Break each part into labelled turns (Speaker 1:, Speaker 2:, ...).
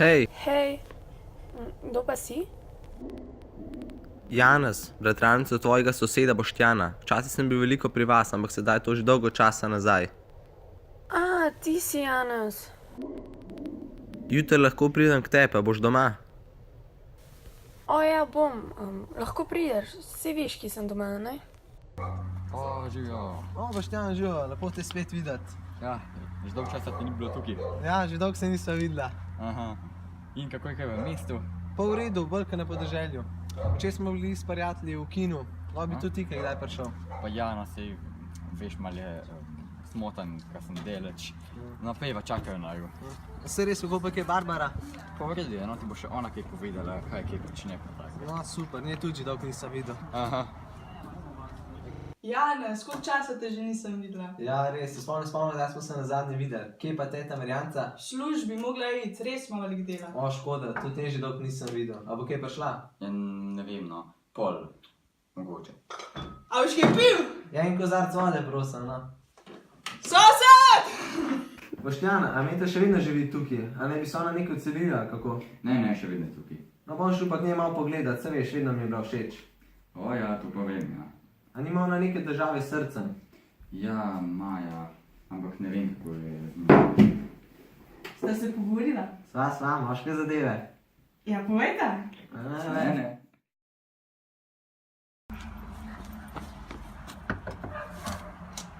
Speaker 1: Hej,
Speaker 2: Hej, kdo pa si?
Speaker 1: Janez, bratranec od tvojega soseda Boštjana. Včasih sem bil veliko pri vas, ampak sedaj je to že dolgo časa nazaj.
Speaker 2: A, ti si Janez.
Speaker 1: Jutri lahko pridem k tebi, pa boš doma?
Speaker 2: O ja, bom. Lahko prideš, vsi veš, ki sem doma, ne?
Speaker 3: Živijo.
Speaker 4: Boštjan, živijo, lepo te spet videti.
Speaker 3: Ja, že dolgo časa ti ni bilo tukaj.
Speaker 4: Ja, že dolgo se nisva videla.
Speaker 3: Aha. In kako je kaj v mestu?
Speaker 4: Pa v redu, bolj kot na podeželju. Včeraj smo bili s prijatelji v kinu, lahko bi tudi ti kdaj prišel.
Speaker 3: Pa ja, no sej, veš, mal je smotan, kad sem deleč. No, pejva čakajo naju.
Speaker 4: Se res, kako pa je Barbara?
Speaker 3: Pa v redu je, no ti bo še ona kaj povedala, kaj počne pa tako.
Speaker 4: No, super, nje tudi že dolgo nisem videl.
Speaker 3: Aha.
Speaker 5: Janez, koliko časa te že nisem videla?
Speaker 4: Ja, res, se spomnim, da smo se na zadnje videli. Kje pa teta Marjanca?
Speaker 5: V službi, mogla iti, res smo velik dela.
Speaker 4: O, škoda, tudi te že dolgo nisem videl. A bo kje prišla?
Speaker 3: Ja, ne vem, no, pol, mogoče.
Speaker 5: A boš kaj pil?
Speaker 4: Ja, in kozarc vode, prosim, no.
Speaker 5: Sosed!
Speaker 4: Boštjana, a Meta še vedno živi tukaj? A ne bi se ona nekaj odselila, kako?
Speaker 3: Ne, še vedno je tukaj.
Speaker 4: No, bom šel pa k njej malo pogledat, se veš, vedno mi je bila všeč.
Speaker 3: O ja, to pa vem, ja.
Speaker 4: A nima ona neke težave s srcem?
Speaker 3: Ja, Maja, ampak ne vem, kako je z njim.
Speaker 5: Sta se pogovorila?
Speaker 4: Sva, imaš kaj zadeve?
Speaker 5: Ja, povejta.
Speaker 3: Ne.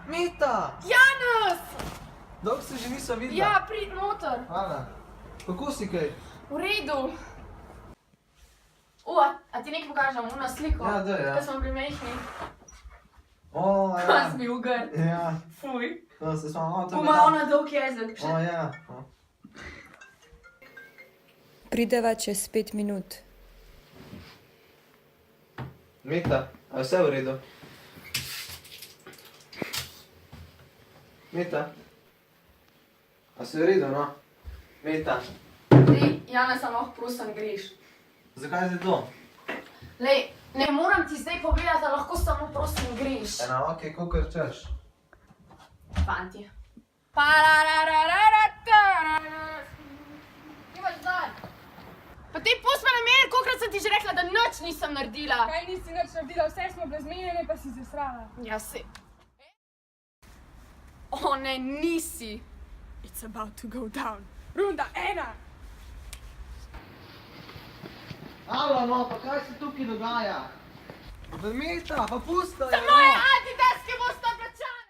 Speaker 4: Meta!
Speaker 2: Janez!
Speaker 4: Dolgo se že nisva videla.
Speaker 2: Ja, prid noter.
Speaker 4: Hvala. Kako si kaj?
Speaker 2: V redu. A ti nekaj pokažem, ono sliko?
Speaker 4: Ja, daj, ja.
Speaker 2: Ko smo bili mehni.
Speaker 4: O, ja.
Speaker 2: Ko si bil grd.
Speaker 4: Ja,
Speaker 2: Fuj.
Speaker 4: to se spomnim.
Speaker 2: Ko ima ona dolg jezik.
Speaker 4: O, ja.
Speaker 6: Prideva čez 5 minut.
Speaker 4: Meta, a je vse v redu? Meta? A si v redu, no? Meta,
Speaker 2: Lej, Janez, lahko prosim greš.
Speaker 4: zakaj zdaj to?
Speaker 2: Lej, ne moram ti zdaj povedati, da lahko samo prosim greš.
Speaker 4: Ena, okej, kakor češ.
Speaker 2: Fanti. Imaš zdaj. Pa ti pusti me na mir, kolikrat sem ti že rekla, da nič nisem naredila.
Speaker 7: Kaj nisi nič naredila, vse smo bile zmenjene, pa si se srala.
Speaker 2: Ja, si. O ne, nisi.
Speaker 7: It's about to go down. Runda 1.
Speaker 4: Alo, no, pa kaj se tukaj dogaja? Meta, pa pusta je,
Speaker 2: Moje adidaske bosta plačane.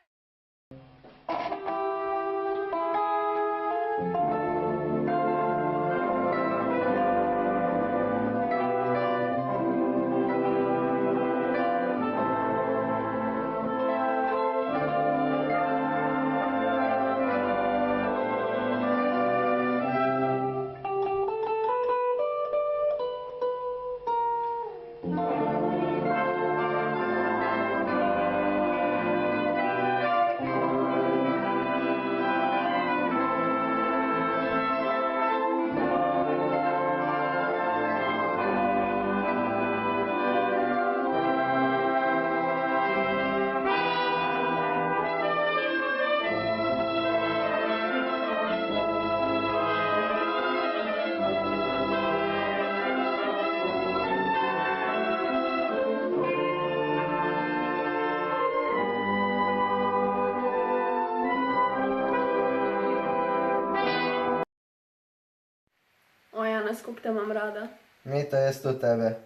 Speaker 2: O Janez, koliko te imam rada.
Speaker 4: Meta, jaz to tebe.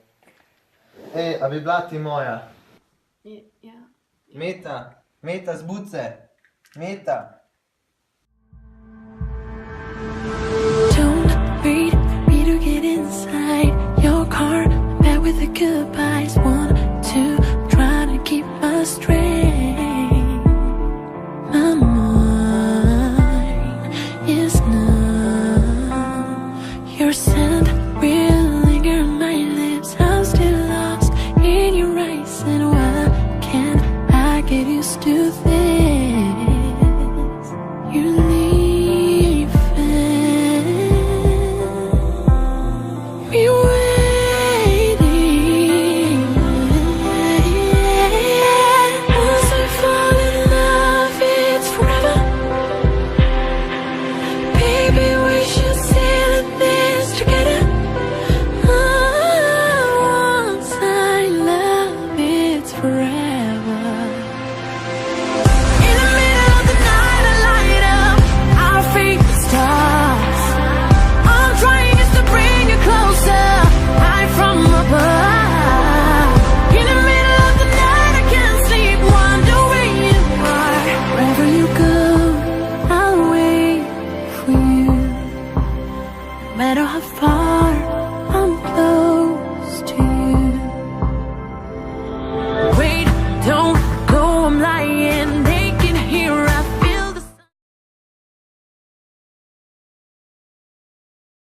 Speaker 4: Ej, a bi bila ti moja?
Speaker 2: Ja.
Speaker 4: Meta, zbud se. Meta.
Speaker 8: Don't wait me to get inside your car, back with the goodbyes. 1, 2, trying to keep us straight.